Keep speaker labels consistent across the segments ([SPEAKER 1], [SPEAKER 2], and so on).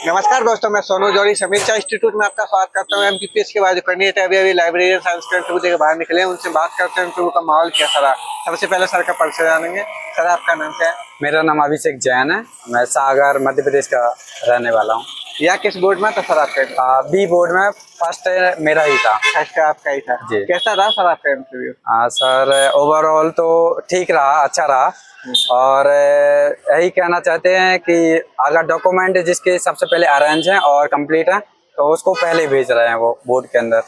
[SPEAKER 1] नमस्कार दोस्तों, मैं सोनू जौहरी समीक्षा इंस्टीट्यूट में आपका स्वागत करता हूँ। एमपीपीएस के बाद जो कैंडिडेट है अभी लाइब्रेरी साइंस के इंटरव्यू देकर बाहर निकले, उनसे बात करते हैं इंटरव्यू का माहौल कैसा रहा। सबसे पहले सर का परिचय जानेंगे। सर, आपका नाम क्या है?
[SPEAKER 2] मेरा नाम अभिषेक जैन है। मैं सागर मध्य प्रदेश का रहने वाला हूँ।
[SPEAKER 1] या किस बोर्ड में था सर आपका?
[SPEAKER 2] बी बोर्ड में फर्स्ट मेरा ही था।
[SPEAKER 1] फर्स्ट आपका ही था
[SPEAKER 2] जी।
[SPEAKER 1] कैसा रहा सर आपका इंटरव्यू?
[SPEAKER 2] सर ओवरऑल तो ठीक रहा, अच्छा रहा। और यही कहना चाहते हैं कि अगर डॉक्यूमेंट जिसके सबसे पहले अरेंज हैं और कंप्लीट हैं तो उसको पहले भेज रहे हैं वो बोर्ड के अंदर।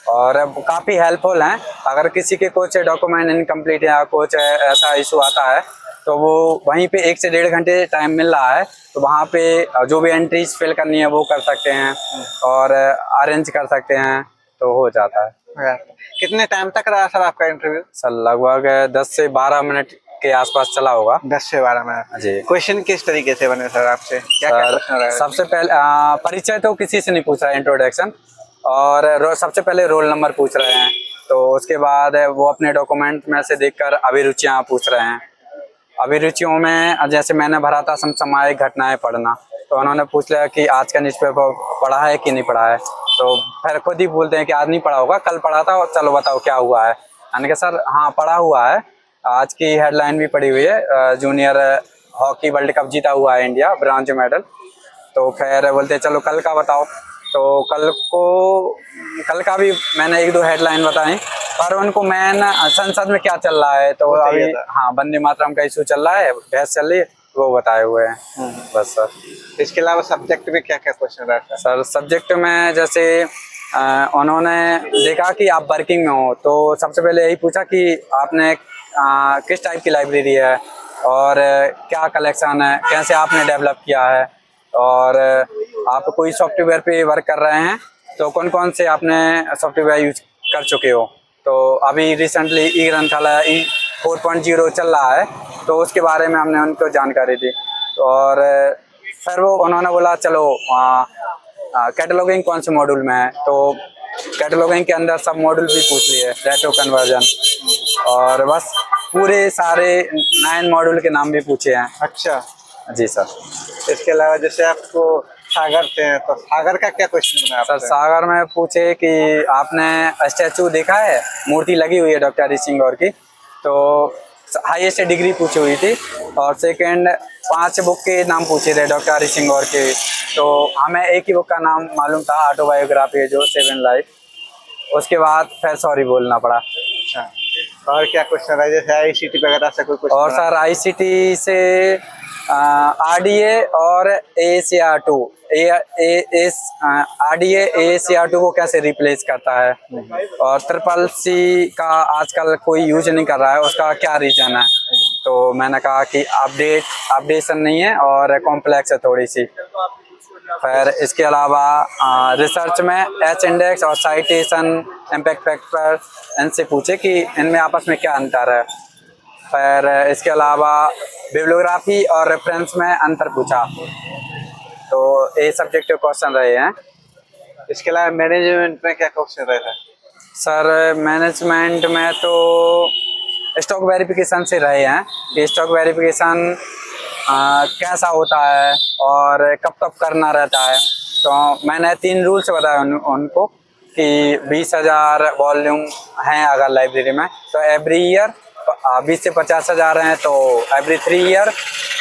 [SPEAKER 2] और काफ़ी हेल्पफुल हैं। अगर किसी के कुछ डॉक्यूमेंट इनकम्प्लीट या कुछ ऐसा इशू आता है तो वो वहीं पे 1 से 1.5 घंटे टाइम मिल रहा है, तो वहाँ पे जो भी एंट्रीज फिल करनी है वो कर सकते हैं और अरेंज कर सकते हैं, तो हो जाता है।
[SPEAKER 1] कितने टाइम तक रहा सर आपका इंटरव्यू?
[SPEAKER 2] सर लगभग 10 से 12 मिनट के आसपास चला होगा।
[SPEAKER 1] 10 से 12 मिनट।
[SPEAKER 2] जी।
[SPEAKER 1] क्वेश्चन किस तरीके से बने सर आपसे? क्या क्या क्वेश्चन रहे?
[SPEAKER 2] सबसे पहले परिचय तो किसी से नहीं पूछ रहा है, इंट्रोडक्शन। और सबसे पहले रोल नंबर पूछ रहे हैं, तो उसके बाद वो अपने डॉक्यूमेंट में से देखकर अभिरुचियाँ पूछ रहे हैं। अभिरुचियों में जैसे मैंने भरा था समसामयिक घटनाएं पढ़ना, तो उन्होंने पूछ लिया कि आज का न्यूज़पेपर पढ़ा है कि नहीं पढ़ा है। तो फिर खुद ही बोलते हैं कि आज नहीं पढ़ा होगा, कल पढ़ा था, चलो बताओ क्या हुआ है। मैंने कहा सर हाँ पढ़ा हुआ है, आज की हेडलाइन भी पड़ी हुई है, जूनियर हॉकी वर्ल्ड कप जीता हुआ है इंडिया, ब्रॉन्ज मेडल। तो फिर बोलते चलो कल का बताओ। तो कल का भी मैंने 1-2 हेडलाइन बताई, पर उनको मेन संसद में क्या चल रहा है, तो अभी हाँ वंदे मातरम का इशू चल रहा है, बहस चल रही है, वो बताए हुए हैं बस सर।
[SPEAKER 1] इसके अलावा सब्जेक्ट में क्या क्या क्वेश्चन रहा था?
[SPEAKER 2] सर सब्जेक्ट में जैसे उन्होंने देखा कि आप वर्किंग में हो, तो सबसे पहले यही पूछा कि आपने किस टाइप की लाइब्रेरी है और क्या कलेक्शन है, कैसे आपने डेवलप किया है, और आप कोई सॉफ्टवेयर पे वर्क कर रहे हैं तो कौन कौन से आपने सॉफ्टवेयर यूज कर चुके हो। तो अभी रिसेंटली ई ग्रंथालय ई 4.0 चल रहा है, तो उसके बारे में हमने उनको जानकारी दी। और फिर वो उन्होंने बोला चलो कैटलॉगिंग कौन से मॉड्यूल में है, तो कैटलॉगिंग के अंदर सब मॉड्यूल भी पूछ लिए, रेट्रो कन्वर्जन, और बस पूरे सारे 9 मॉड्यूल के नाम भी पूछे हैं।
[SPEAKER 1] अच्छा
[SPEAKER 2] जी सर।
[SPEAKER 1] इसके अलावा जैसे आपको सागर से है, तो सागर का क्या क्वेश्चन बना
[SPEAKER 2] सर सागर में पूछे कि आपने स्टैचू देखा है, मूर्ति लगी हुई है डॉक्टर हरी सिंह गौर की, तो हाईएस्ट डिग्री पूछी हुई थी। और सेकंड 5 बुक के नाम पूछे थे डॉक्टर हरी सिंह गौर के, तो हमें एक ही बुक का नाम मालूम था, ऑटोबायोग्राफी है जो 7 लाइफ। उसके बाद फिर सॉरी बोलना पड़ा।
[SPEAKER 1] अच्छा, और क्या क्वेश्चन है जैसे आईसीटी वगैरह से कोई क्वेश्चन?
[SPEAKER 2] और सर आईसीटी से आरडीए और AACR2 आरडीए AACR2 को कैसे रिप्लेस करता है, और CCC का आजकल कोई यूज नहीं कर रहा है, उसका क्या रीजन है। तो मैंने कहा कि अपडेशन नहीं है और कॉम्प्लेक्स है थोड़ी सी। फिर इसके अलावा रिसर्च में एच इंडेक्स और साइटेशन इम्पैक्ट फैक्टर इनसे पूछे कि इनमें आपस में क्या अंतर है। फिर इसके अलावा बिब्लियोग्राफी और रेफरेंस में अंतर पूछा। तो ये सब्जेक्ट के क्वेश्चन रहे हैं।
[SPEAKER 1] इसके अलावा मैनेजमेंट में क्या क्वेश्चन रहे थे?
[SPEAKER 2] सर मैनेजमेंट में तो स्टॉक वेरिफिकेशन से रहे हैं कि स्टॉक वेरिफिकेशन कैसा होता है और कब कब करना रहता है। तो मैंने 3 रूल्स बताए उनको कि 20,000 वॉल्यूम हैं अगर लाइब्रेरी में तो एवरी ईयर, 20 से 50,000 हैं तो एवरी 3 ईयर,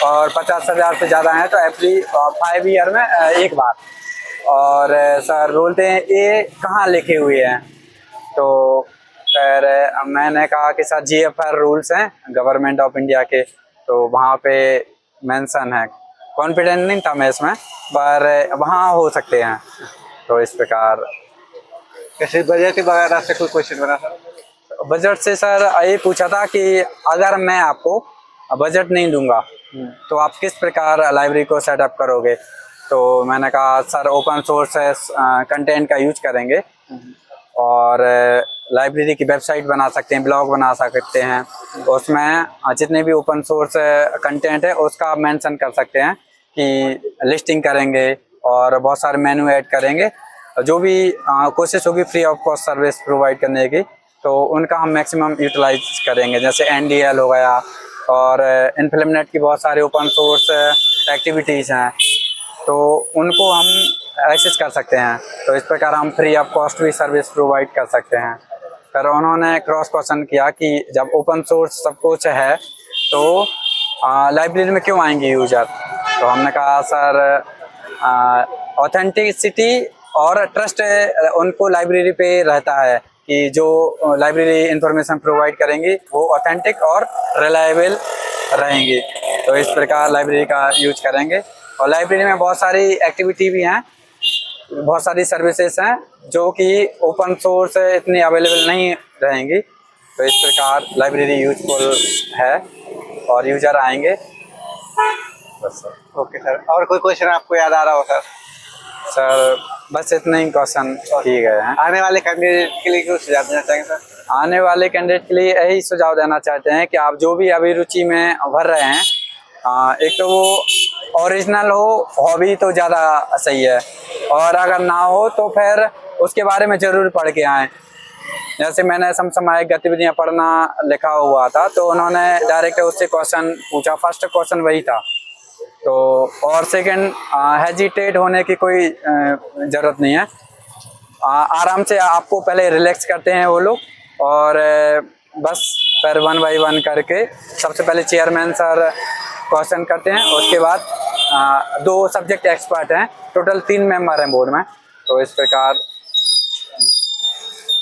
[SPEAKER 2] और 50,000 से ज़्यादा हैं तो एवरी 5 ईयर में एक बार। और सर बोलते हैं ये कहाँ लिखे हुए हैं, तो फिर मैंने कहा कि सर GFR रूल्स हैं गवर्नमेंट ऑफ इंडिया के, तो वहाँ पे मेंशन है। कॉन्फिडेंट नहीं था मैं इसमें, पर वहाँ हो सकते हैं। तो इस प्रकार
[SPEAKER 1] कैसे बजट वगैरह से कोई क्वेश्चन बना था?
[SPEAKER 2] बजट से सर ये पूछा था कि अगर मैं आपको बजट नहीं दूंगा तो आप किस प्रकार लाइब्रेरी को सेटअप करोगे। तो मैंने कहा सर ओपन सोर्स कंटेंट का यूज करेंगे और लाइब्रेरी की वेबसाइट बना सकते हैं, ब्लॉग बना सकते हैं, उसमें जितने भी ओपन सोर्स कंटेंट है उसका मेंशन कर सकते हैं कि लिस्टिंग करेंगे और बहुत सारे मेनू ऐड करेंगे। जो भी कोशिश होगी free of cost service provide करने की, तो उनका हम मैक्सिमम यूटिलाइज करेंगे। जैसे NDL हो गया और इन्फ्लिमनेट की बहुत सारे ओपन सोर्स एक्टिविटीज़ हैं, तो उनको हम एक्सेस कर सकते हैं। तो इस प्रकार हम फ्री ऑफ कॉस्ट भी सर्विस प्रोवाइड कर सकते हैं। पर उन्होंने क्रॉस क्वेश्चन किया कि जब ओपन सोर्स सब कुछ है तो लाइब्रेरी में क्यों आएंगे यूजर। तो हमने कहा सर ऑथेंटिसिटी और ट्रस्ट उनको लाइब्रेरी पे रहता है कि जो लाइब्रेरी इंफॉर्मेशन प्रोवाइड करेंगी वो ऑथेंटिक और रिलायबल रहेंगी। तो इस प्रकार लाइब्रेरी का यूज करेंगे। और लाइब्रेरी में बहुत सारी एक्टिविटी भी हैं, बहुत सारी सर्विसेज हैं जो कि ओपन सोर्स इतनी अवेलेबल नहीं रहेंगी। तो इस प्रकार लाइब्रेरी यूजफुल है और यूजर आएंगे। बस सर।
[SPEAKER 1] ओके सर, और कोई क्वेश्चन आपको याद आ रहा हो सर?
[SPEAKER 2] सर बस इतने ही क्वेश्चन किए गए हैं।
[SPEAKER 1] आने वाले कैंडिडेट के लिए कुछ सुझाव देना चाहेंगे सर?
[SPEAKER 2] आने वाले कैंडिडेट के लिए यही सुझाव देना चाहते हैं कि आप जो भी अभिरुचि में भर रहे हैं, एक तो वो ओरिजिनल हो, हॉबी तो ज़्यादा सही है, और अगर ना हो तो फिर उसके बारे में ज़रूर पढ़ के आएँ। जैसे मैंने समसामयिक गतिविधियाँ पढ़ना लिखा हुआ था तो उन्होंने डायरेक्ट उससे क्वेश्चन पूछा, फर्स्ट क्वेश्चन वही था। तो और सेकंड, हेजिटेट होने की कोई ज़रूरत नहीं है। आराम से आपको पहले रिलैक्स करते हैं वो लोग, और बस फिर 1 बाय 1 करके सबसे पहले चेयरमैन सर क्वेश्चन करते हैं। उसके बाद 2 सब्जेक्ट एक्सपर्ट हैं, टोटल 3 मेंबर हैं बोर्ड में। तो इस प्रकार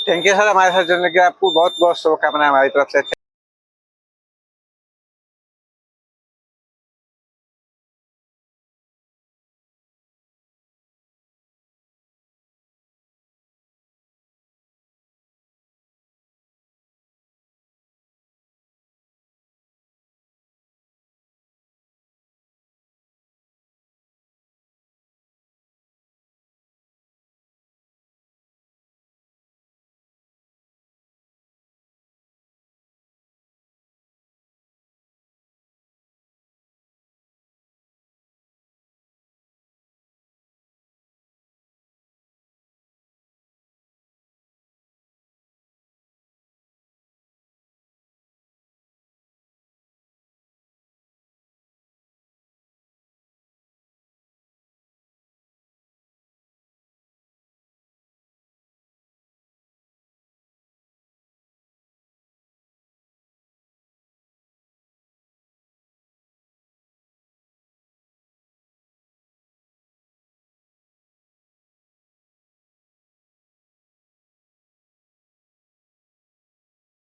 [SPEAKER 1] थैंक यू सर, हमारे साथ जुड़ने के लिए आपको बहुत बहुत शुभकामनाएं हमारी तरफ से।